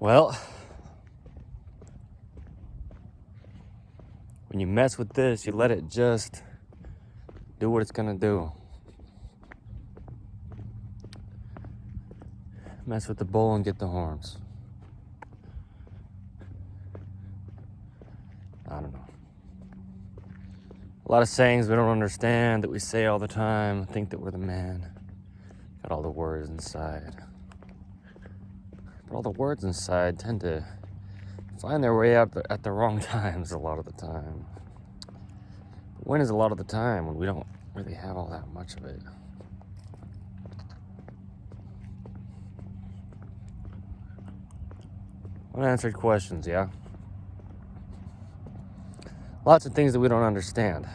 Well, when you mess with this, you let it just do what it's gonna do. Mess with the bull and get the horns. I don't know. A lot of sayings we don't understand that we say all the time, think that we're the man. Got all the words inside. But all the words inside tend to find their way out at the wrong times a lot of the time. But when is a lot of the time when we don't really have all that much of it? Unanswered questions, yeah? Lots of things that we don't understand.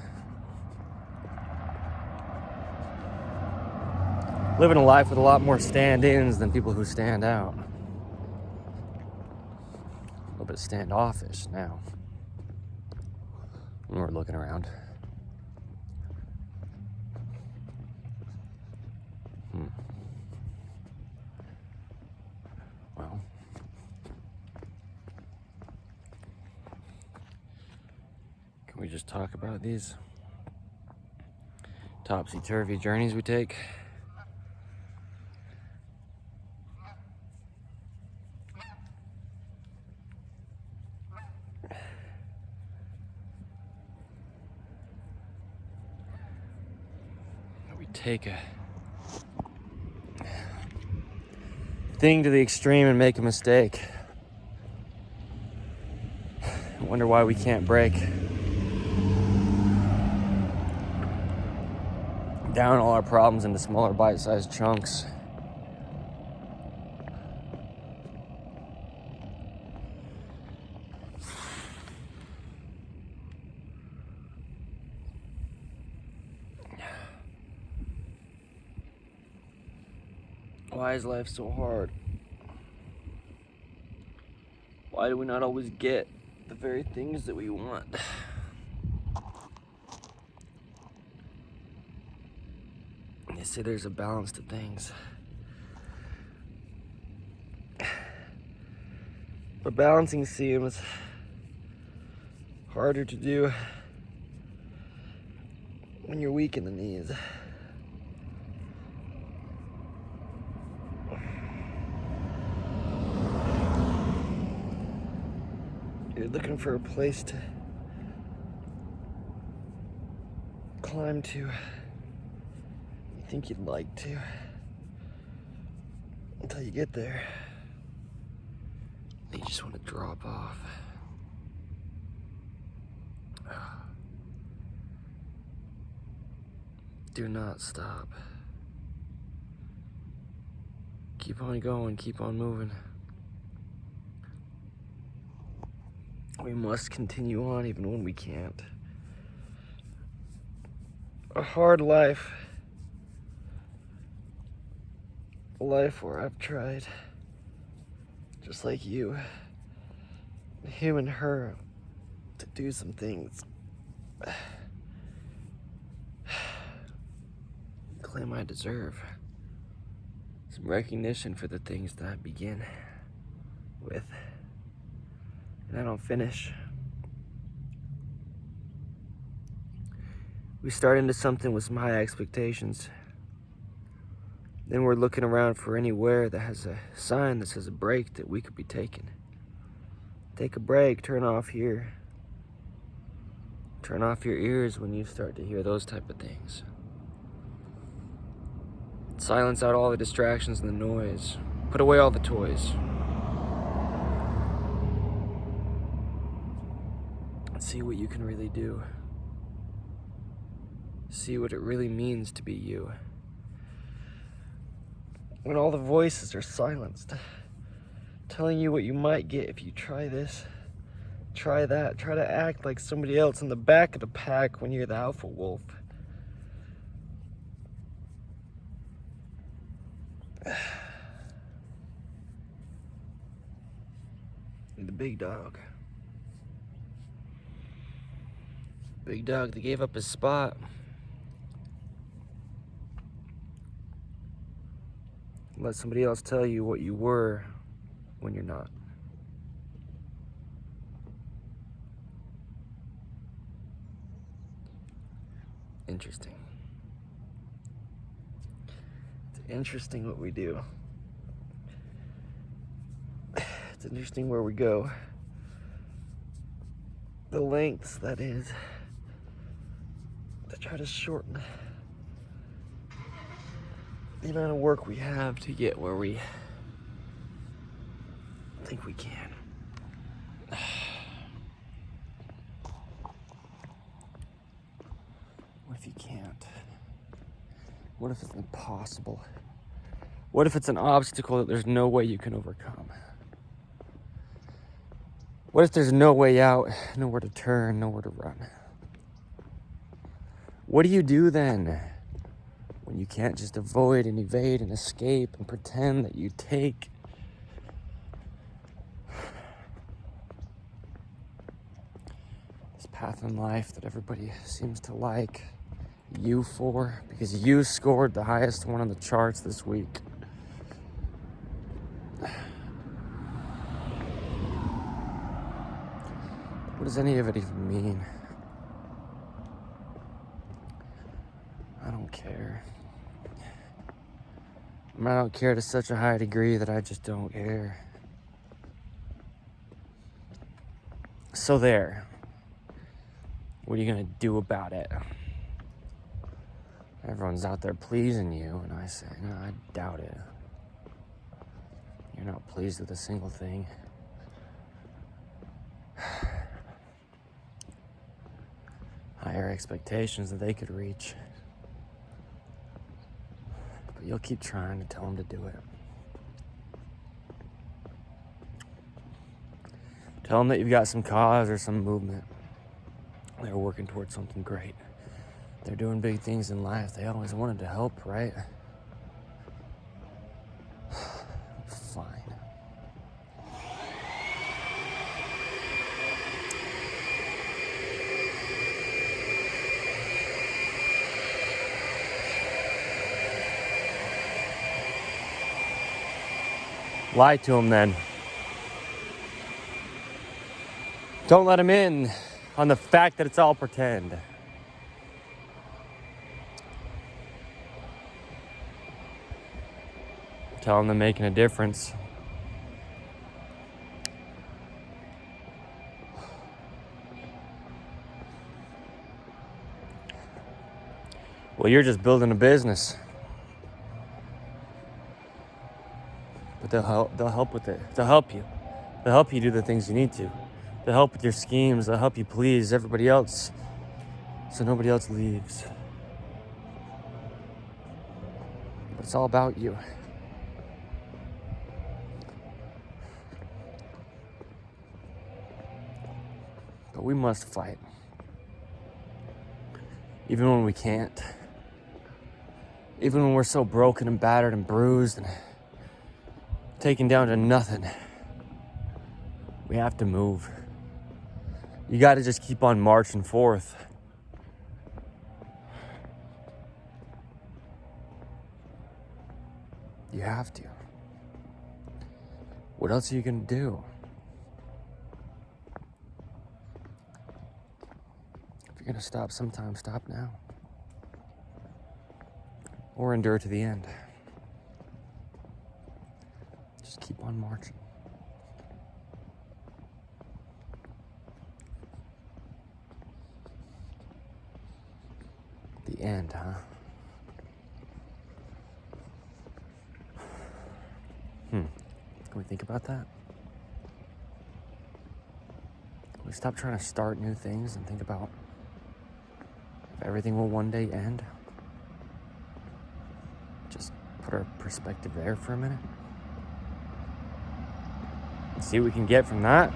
Living a life with a lot more stand-ins than people who stand out. A little bit standoffish now when we're looking around. Well, can we just talk about these topsy-turvy journeys we take? We take a thing to the extreme and make a mistake. I wonder why we can't break down all our problems into smaller bite-sized chunks. Why is life so hard? Why do we not always get the very things that we want? They say there's a balance to things. But balancing seems harder to do when you're weak in the knees. You're looking for a place to climb to. You think you'd like to. Until you get there, you just want to drop off. Do not stop. Keep on going, keep on moving. We must continue on even when we can't. A hard life. A life where I've tried, just like you, him and her, to do some things. Claim I deserve some recognition for the things that I begin with and I don't finish. We start into something with some high expectations. Then we're looking around for anywhere that has a sign that says a break that we could be taking. Take a break, turn off here. Turn off your ears when you start to hear those type of things. Silence out all the distractions and the noise. Put away all the toys. See what you can really do. See what it really means to be you. When all the voices are silenced, telling you what you might get if you try this, try that, try to act like somebody else in the back of the pack when you're the alpha wolf. You're the big dog. Big dog that gave up his spot. Let somebody else tell you what you were when you're not. interesting. It's interesting what we do. It's interesting where we go. The lengths, that is, to try to shorten the amount of work we have to get where we think we can. What if you can't? What if it's impossible? What if it's an obstacle that there's no way you can overcome? What if there's no way out, nowhere to turn, nowhere to run? What do you do then when you can't just avoid and evade and escape and pretend that you take this path in life that everybody seems to like you for because you scored the highest one on the charts this week? What does any of it even mean? I don't care. I don't care to such a high degree that I just don't care. So there. What are you gonna do about it? Everyone's out there pleasing you, and I say, no, I doubt it. You're not pleased with a single thing. Higher expectations that they could reach. But you'll keep trying to tell them to do it. Tell them that you've got some cause or some movement. They're working towards something great. They're doing big things in life. They always wanted to help, right? Fine. Lie to them then. Don't let them in on the fact that it's all pretend. Tell them they're making a difference. Well, you're just building a business. But they'll help with it. They'll help you. They'll help you do the things you need to. They'll help with your schemes. They'll help you please everybody else so nobody else leaves. But it's all about you. But we must fight. Even when we can't. Even when we're so broken and battered and bruised and taken down to nothing. We have to move. You got to just keep on marching forth. You have to. What else are you going to do? If you're going to stop sometime, stop now. Or endure to the end. Just keep on marching. The end, huh? Can we think about that? Can we stop trying to start new things and think about if everything will one day end? Just put our perspective there for a minute. And see what we can get from that.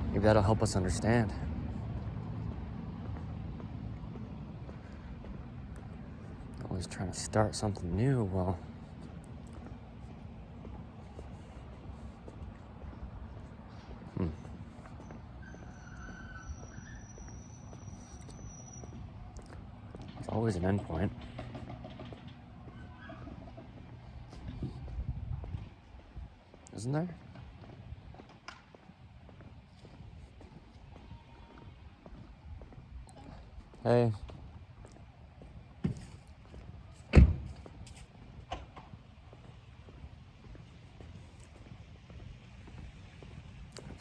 Maybe that'll help us understand. Always trying to start something new, well, there's always an end point. Isn't there? Hey. A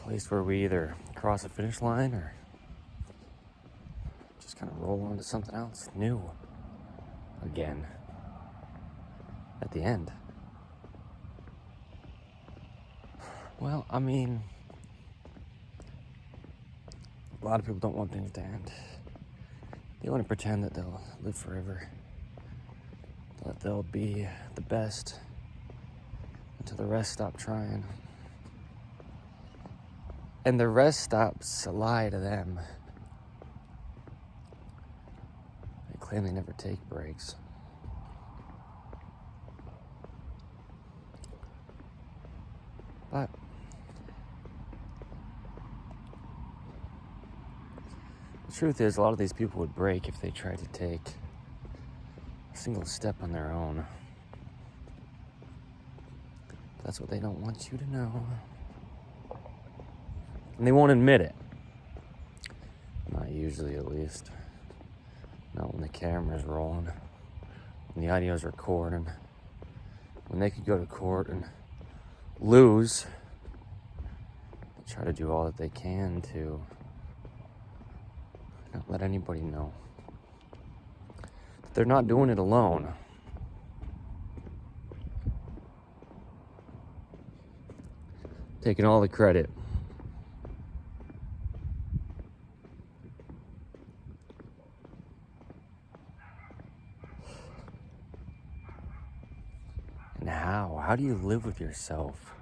place where we either cross a finish line or just kind of roll on to something else new again at the end. Well, I mean, a lot of people don't want things to end. They want to pretend that they'll live forever, that they'll be the best until the rest stop trying. And the rest stops to lie to them. They claim they never take breaks. But the truth is, a lot of these people would break if they tried to take a single step on their own. That's what they don't want you to know. And they won't admit it. Not usually, at least. Not when the camera's rolling, when the audio's recording, when they could go to court and lose. They try to do all that they can to not let anybody know that they're not doing it alone. Taking all the credit. And how? How do you live with yourself?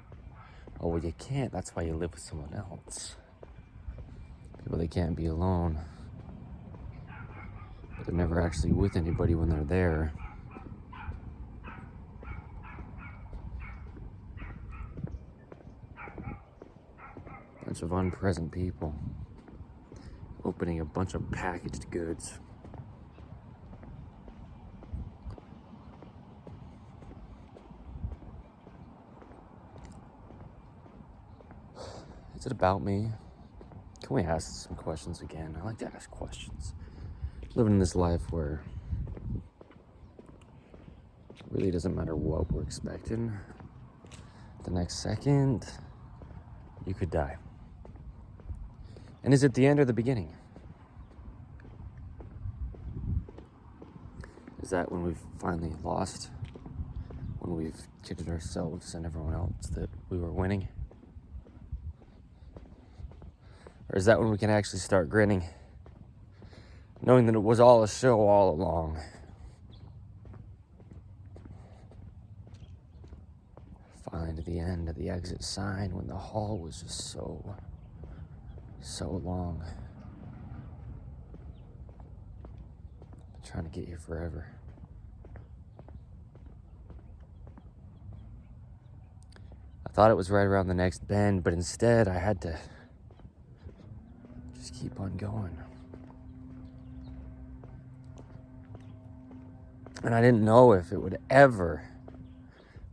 Oh, well, you can't. That's why you live with someone else. People, they can't be alone. But they're never actually with anybody when they're there. Bunch of unpresent people opening a bunch of packaged goods. Is it about me? Can we ask some questions again? I like to ask questions. Living in this life where it really doesn't matter what we're expecting. The next second, you could die. And is it the end or the beginning? Is that when we've finally lost? When we've kidded ourselves and everyone else that we were winning? Or is that when we can actually start grinning, knowing that it was all a show all along? Finally to the end of the exit sign when the hall was just so long. Trying to get here forever. I thought it was right around the next bend, but instead I had to just keep on going. And I didn't know if it would ever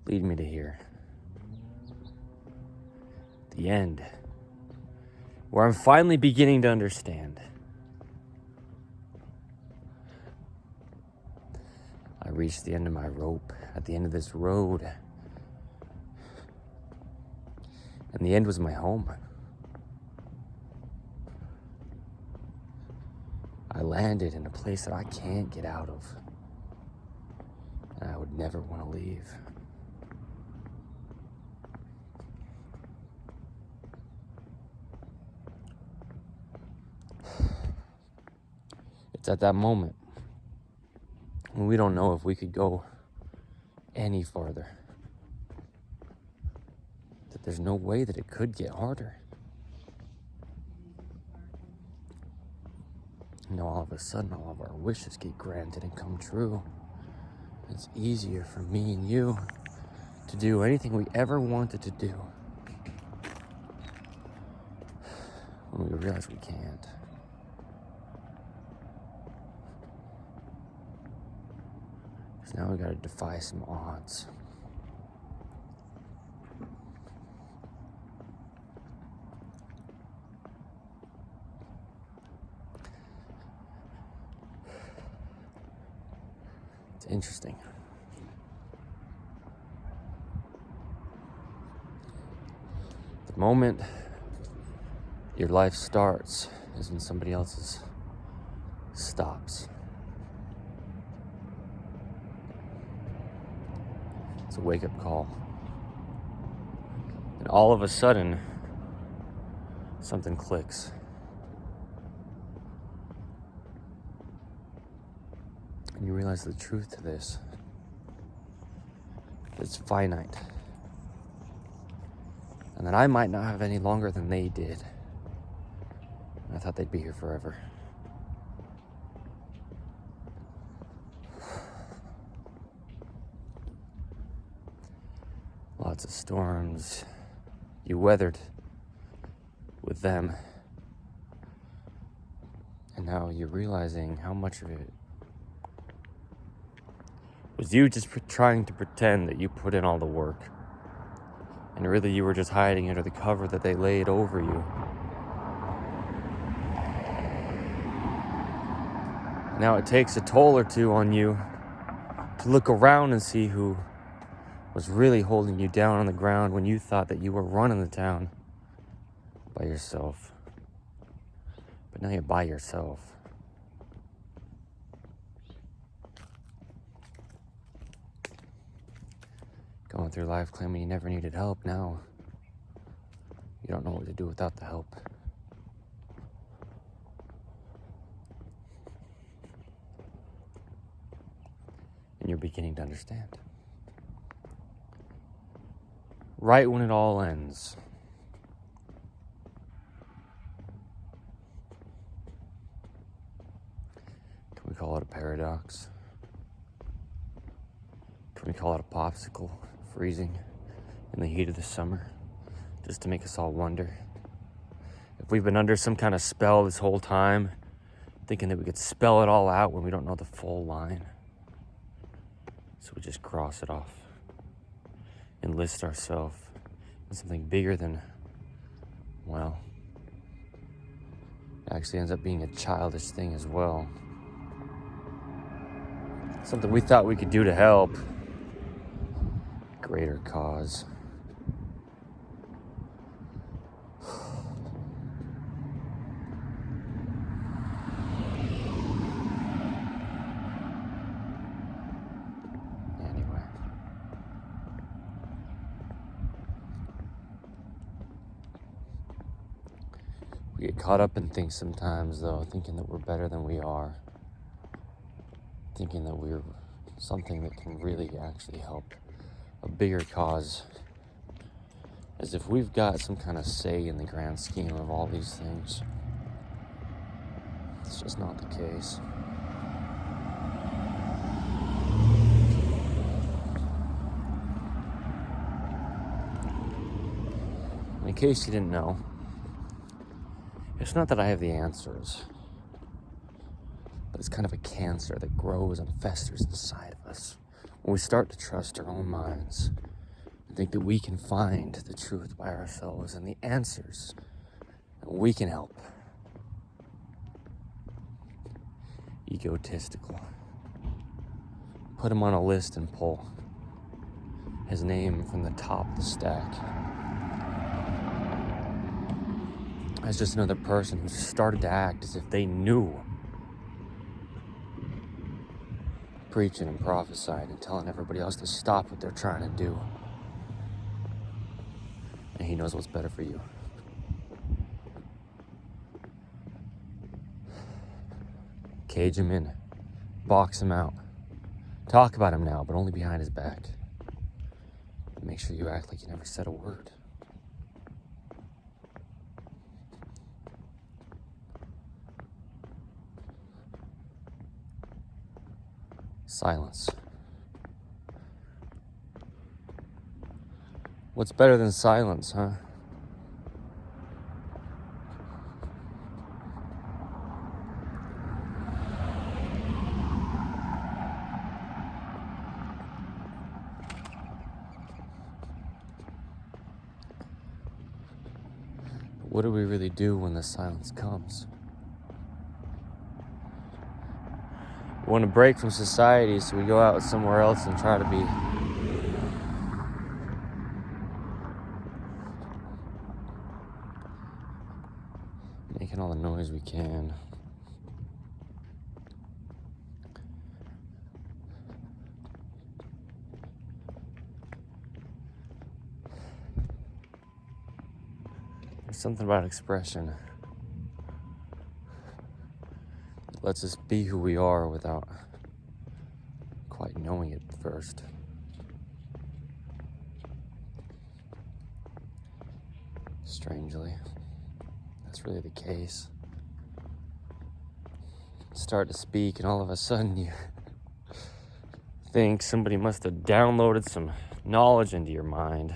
lead me to here. The end. Where I'm finally beginning to understand. I reached the end of my rope, at the end of this road. And the end was my home. I landed in a place that I can't get out of. And I would never want to leave. It's at that moment when we don't know if we could go any farther, that there's no way that it could get harder. You know, all of a sudden, all of our wishes get granted and come true. It's easier for me and you to do anything we ever wanted to do when we realize we can't. Because now we gotta defy some odds. It's interesting. The moment your life starts is when somebody else's stops. It's a wake-up call. And all of a sudden, something clicks. And you realize the truth to this. It's finite. And that I might not have any longer than they did. And I thought they'd be here forever. Lots of storms you weathered with them. And now you're realizing how much of it was you just trying to pretend that you put in all the work. And really you were just hiding under the cover that they laid over you. Now it takes a toll or two on you to look around and see who was really holding you down on the ground when you thought that you were running the town by yourself. But now you're by yourself. Going through life claiming you never needed help. Now you don't know what to do without the help. And you're beginning to understand. Right when it all ends. Can we call it a paradox? Can we call it a popsicle freezing in the heat of the summer just to make us all wonder if we've been under some kind of spell this whole time, thinking that we could spell it all out when we don't know the full line? So we just cross it off. Enlist ourselves in something bigger than, well, it actually ends up being a childish thing as well. Something we thought we could do to help. Greater cause. Anyway. We get caught up in things sometimes, though, thinking that we're better than we are. Thinking that we're something that can really actually help a bigger cause. As if we've got some kind of say in the grand scheme of all these things. It's just not the case. In case you didn't know, it's not that I have the answers, but it's kind of a cancer that grows and festers inside of us when we start to trust our own minds and think that we can find the truth by ourselves and the answers, and we can help. Egotistical. Put him on a list and pull his name from the top of the stack. As just another person who started to act as if they knew. Preaching and prophesying and telling everybody else to stop what they're trying to do. And he knows what's better for you. Cage him in. Box him out. Talk about him now, but only behind his back. And make sure you act like you never said a word. Silence. What's better than silence, huh? What do we really do when the silence comes? We want to break from society, so we go out somewhere else and try to be making all the noise we can. There's something about expression that lets us be who we are without quite knowing it first. Strangely, that's really the case. Start to speak, and all of a sudden you think somebody must have downloaded some knowledge into your mind.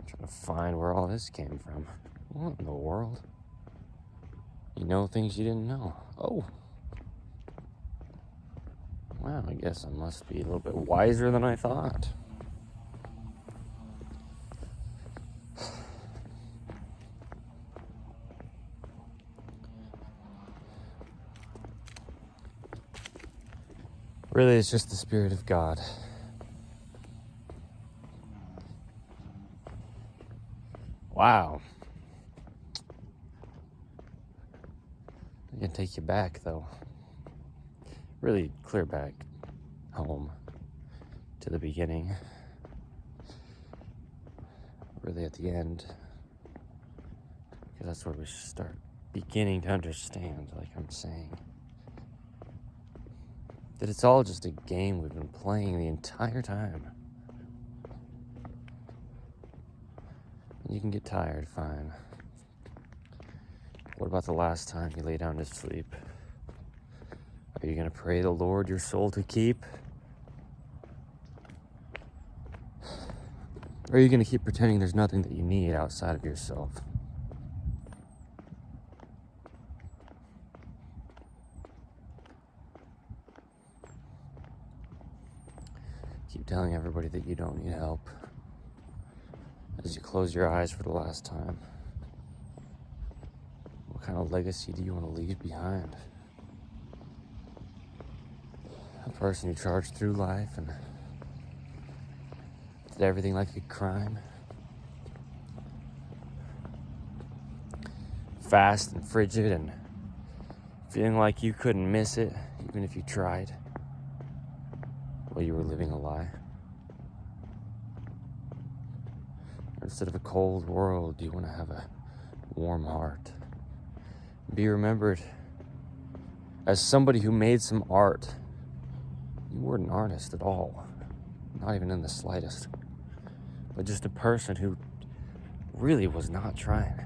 Trying to find where all this came from. What in the world? You know things you didn't know. Oh. Wow, I guess I must be a little bit wiser than I thought. Really, it's just the Spirit of God. Wow. I'm gonna take you back, though. Really clear back home to the beginning. Really at the end. Because that's where we start beginning to understand, like I'm saying. That it's all just a game we've been playing the entire time. You can get tired, fine. What about the last time you lay down to sleep? Are you going to pray the Lord your soul to keep? Or are you going to keep pretending there's nothing that you need outside of yourself? Keep telling everybody that you don't need help as you close your eyes for the last time. What kind of legacy do you want to leave behind? A person who charged through life and did everything like a crime? Fast and frigid and feeling like you couldn't miss it even if you tried? Well, you were living a lie. Or instead of a cold world, do you want to have a warm heart? Be remembered as somebody who made some art. You weren't an artist at all, not even in the slightest, but just a person who really was not trying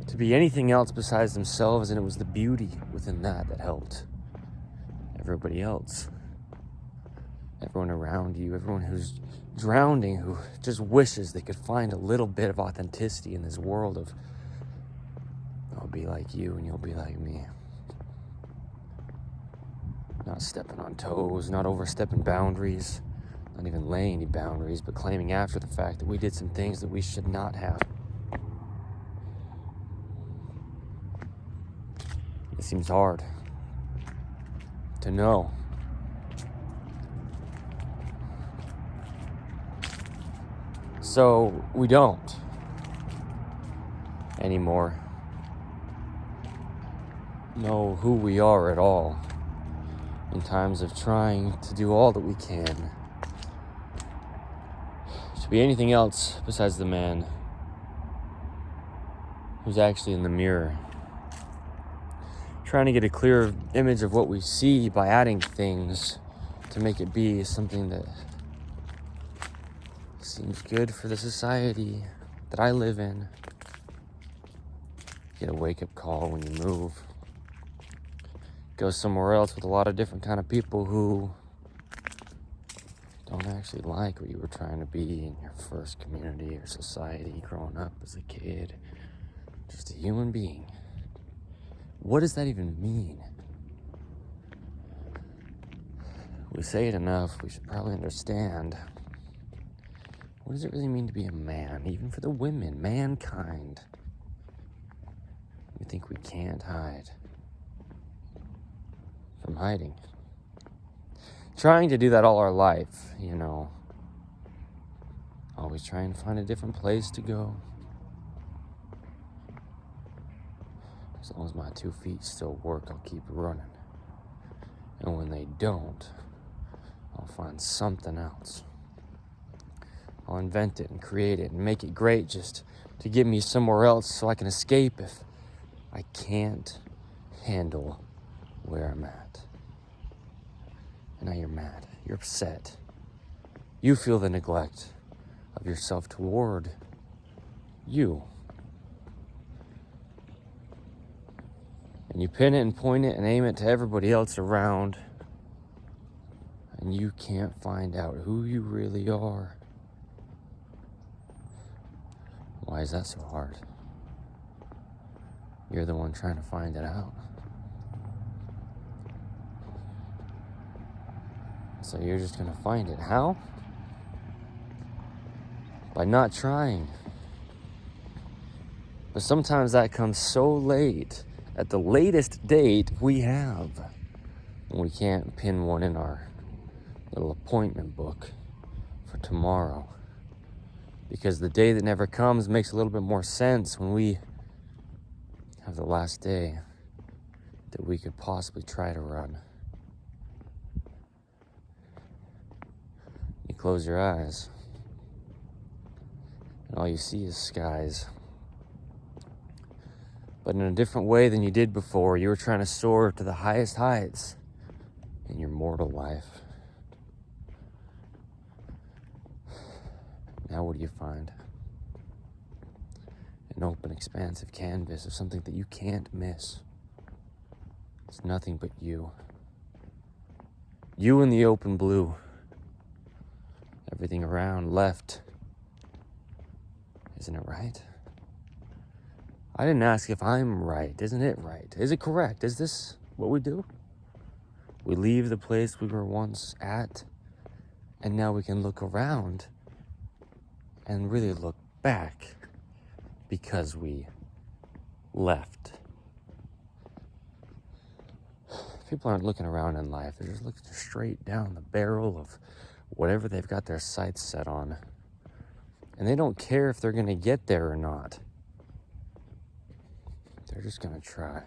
to be anything else besides themselves, and it was the beauty within that helped everybody else. Everyone around you, everyone who's drowning, who just wishes they could find a little bit of authenticity in this world of, I'll be like you and you'll be like me. Not stepping on toes, not overstepping boundaries, not even laying any boundaries, but claiming after the fact that we did some things that we should not have. It seems hard to know. So we don't anymore know who we are at all in times of trying to do all that we can to be anything else besides the man who's actually in the mirror, trying to get a clear image of what we see by adding things to make it be something that seems good for the society that I live in. Get a wake-up call when you move. Go somewhere else with a lot of different kind of people who don't actually like what you were trying to be in your first community or society growing up as a kid. Just a human being. What does that even mean? We say it enough, we should probably understand. What does it really mean to be a man? Even for the women, mankind. We think we can't hide from hiding. Trying to do that all our life, you know. Always trying to find a different place to go. As long as my 2 feet still work, I'll keep running. And when they don't, I'll find something else. I'll invent it and create it and make it great just to get me somewhere else so I can escape if I can't handle where I'm at. And now you're mad. You're upset. You feel the neglect of yourself toward you. And you pin it and point it and aim it to everybody else around. And you can't find out who you really are. Why is that so hard? You're the one trying to find it out. So you're just gonna find it. How? By not trying. But sometimes that comes so late, at the latest date we have, when we can't pin one in our little appointment book for tomorrow. Because the day that never comes makes a little bit more sense when we have the last day that we could possibly try to run. You close your eyes, and all you see is skies. But in a different way than you did before, you were trying to soar to the highest heights in your mortal life. Now what do you find? An open, expansive canvas of something that you can't miss. It's nothing but you. You in the open blue. Everything around left. Isn't it right? I didn't ask if I'm right. Isn't it right? Is it correct? Is this what we do? We leave the place we were once at, and now we can look around and really look back because we left. People aren't looking around in life. They're just looking straight down the barrel of whatever they've got their sights set on. And they don't care if they're going to get there or not. They're just going to try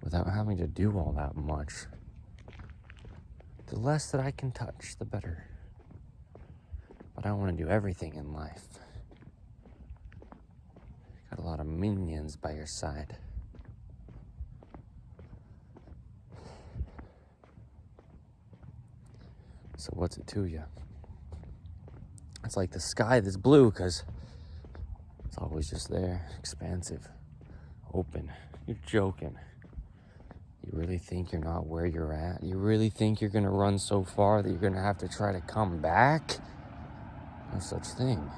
without having to do all that much. The less that I can touch, the better. But I want to do everything in life. Got a lot of minions by your side. So what's it to you? It's like the sky that's blue because it's always just there, expansive, open. You're joking. You really think you're not where you're at? You really think you're going to run so far that you're going to have to try to come back? No such thing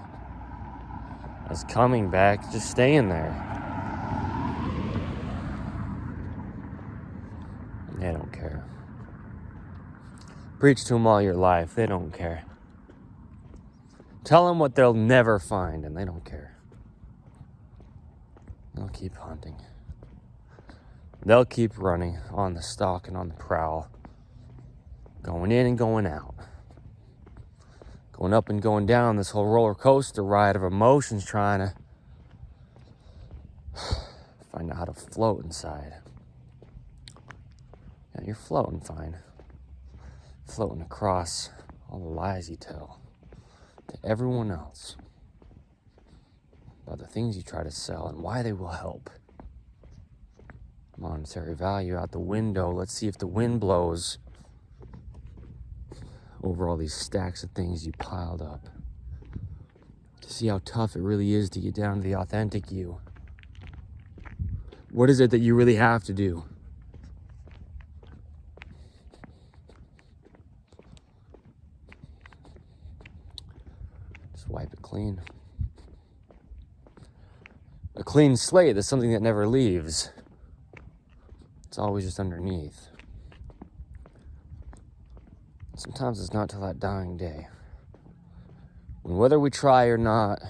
as coming back, just staying there. They don't care. Preach to them all your life. They don't care. Tell them what they'll never find, and they don't care. They'll keep hunting. They'll keep running on the stalk and on the prowl. Going in and going out. Going up and going down this whole roller coaster ride of emotions, trying to find out how to float inside. Yeah, you're floating fine. Floating across all the lies you tell to everyone else about the things you try to sell and why they will help. Monetary value out the window. Let's see if the wind blows over all these stacks of things you piled up. To see how tough it really is to get down to the authentic you. What is it that you really have to do? Just wipe it clean. A clean slate is something that never leaves. It's always just underneath. Sometimes it's not till that dying day, when whether we try or not,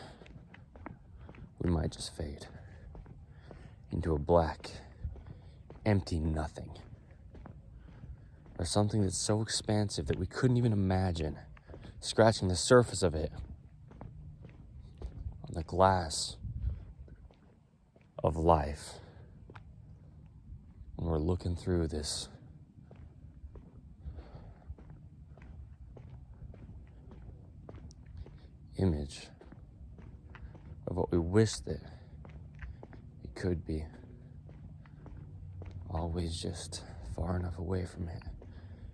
we might just fade into a black, empty nothing. or something that's so expansive that we couldn't even imagine scratching the surface of it on the glass of life when we're looking through this image of what we wish that it could be, always just far enough away from it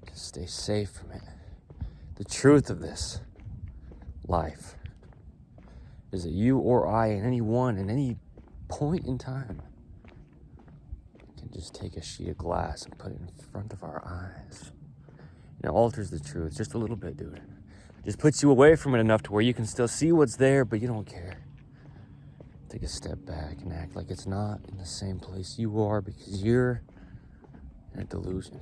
to stay safe from it. The truth of this life is that you or I, and anyone, in any point in time, can just take a sheet of glass and put it in front of our eyes. And it alters the truth just a little bit, dude. It just puts you away from it enough to where you can still see what's there, but you don't care. Take a step back and act like it's not in the same place you are, because you're in a delusion.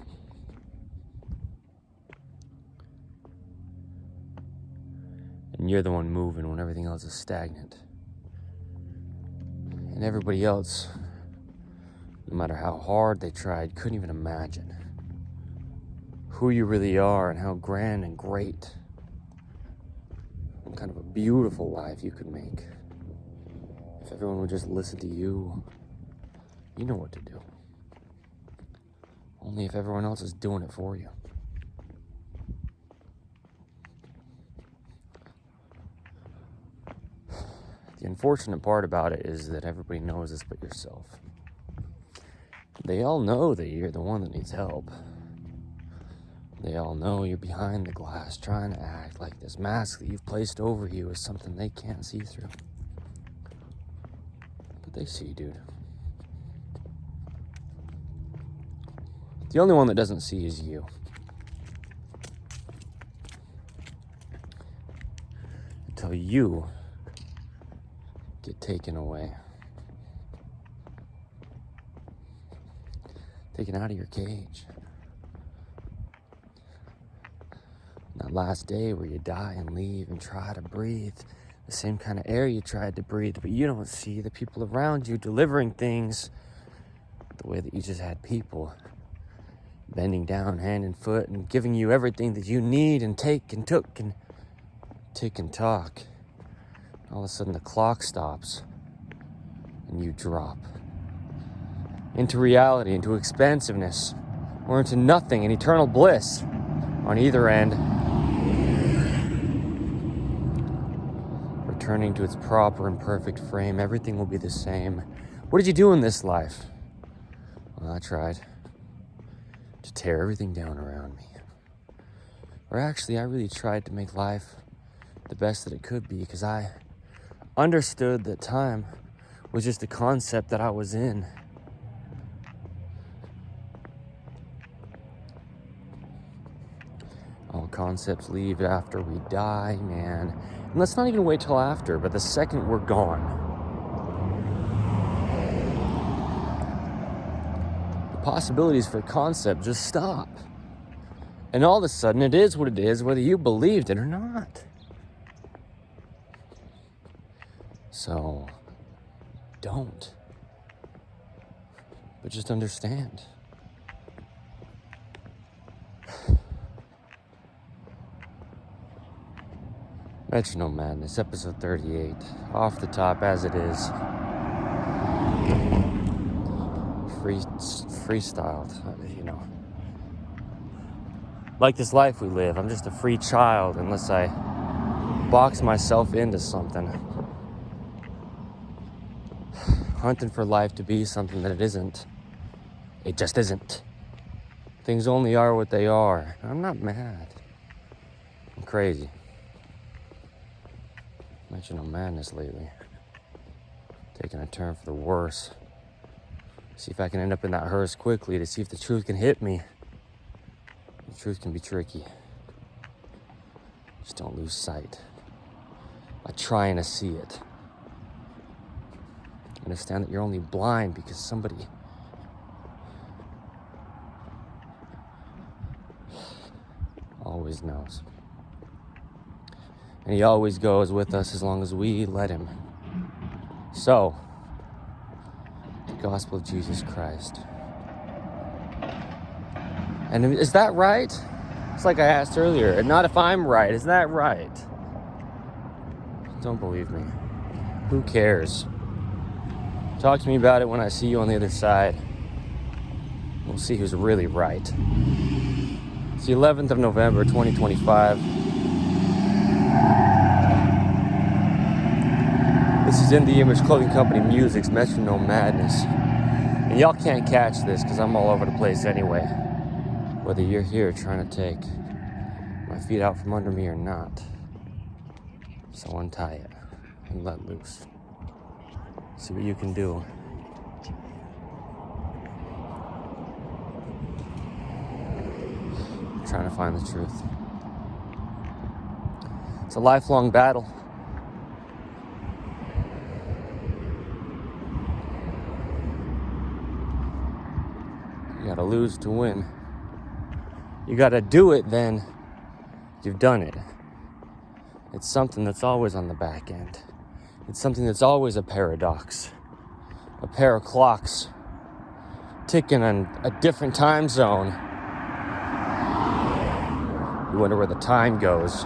And you're the one moving when everything else is stagnant. And everybody else, no matter how hard they tried, couldn't even imagine who you really are and how grand and great, what kind of a beautiful life you could make. If everyone would just listen to you, you know what to do. Only if everyone else is doing it for you. The unfortunate part about it is that everybody knows this but yourself. They all know that you're the one that needs help. They all know you're behind the glass trying to act like this mask that you've placed over you is something they can't see through. But they see, dude. The only one that doesn't see is you. Until you get taken away. Taken out of your cage. That last day where you die and leave and try to breathe the same kind of air you tried to breathe, but you don't see the people around you delivering things the way that you just had people bending down hand and foot and giving you everything that you need and take and took and tick and talk. All of a sudden the clock stops and you drop into reality, into expansiveness, or into nothing and eternal bliss on either end, returning to its proper and perfect frame. Everything will be the same. What did you do in this life? Well, I tried to tear everything down around me. Or actually, I really tried to make life the best that it could be, because I understood that time was just a concept that I was in. All concepts leave after we die, man. And let's not even wait till after, but the second we're gone, the possibilities for concept just stop. And all of a sudden, it is what it is, whether you believed it or not. So, don't. But just understand. Metronome Madness, episode 38. Off the top as it is. Freestyled, you know. Like this life we live, I'm just a free child unless I box myself into something. Hunting for life to be something that it isn't. It just isn't. Things only are what they are. I'm not mad. I'm crazy. Metronome Madness lately. Taking a turn for the worse. See if I can end up in that hearse quickly to see if the truth can hit me. The truth can be tricky. Just don't lose sight by trying to see it. Understand that you're only blind because somebody always knows. And he always goes with us as long as we let him. So, the gospel of Jesus Christ. And is that right? It's like I asked earlier. Not if I'm right. Is that right? Don't believe me. Who cares? Talk to me about it when I see you on the other side. We'll see who's really right. It's the 11th of November, 2025. This is In The Image Clothing Company Music's Metronome Madness. And y'all can't catch this because I'm all over the place anyway. Whether you're here trying to take my feet out from under me or not. So untie it and let loose. See what you can do. I'm trying to find the truth. It's a lifelong battle. You gotta lose to win. You gotta do it, then you've done it. It's something that's always on the back end. It's something that's always a paradox. A pair of clocks ticking on a different time zone. You wonder where the time goes.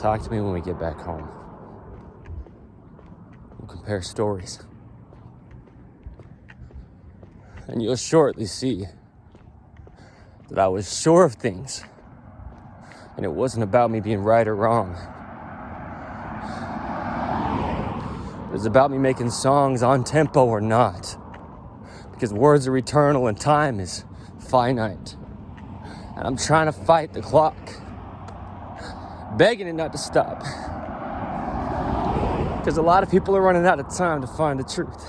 Talk to me when we get back home. We'll compare stories. And you'll shortly see that I was sure of things. And it wasn't about me being right or wrong. It was about me making songs on tempo or not. Because words are eternal and time is finite. And I'm trying to fight the clock. Begging it not to stop. Because a lot of people are running out of time to find the truth.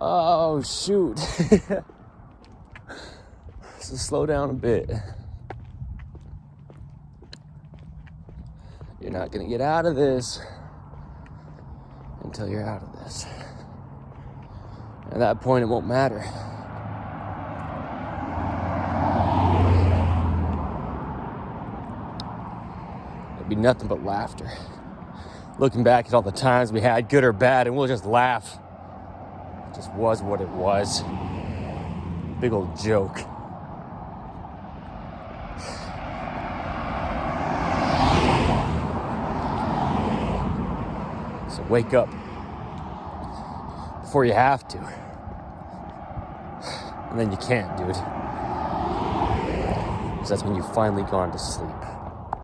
Oh, shoot. So slow down a bit. You're not going to get out of this until you're out of this. At that point, it won't matter. It'll be nothing but laughter. Looking back at all the times we had, good or bad, and we'll just laugh. It just was what it was. Big old joke. So wake up before you have to. And then you can't, dude. Because that's when you've finally gone to sleep.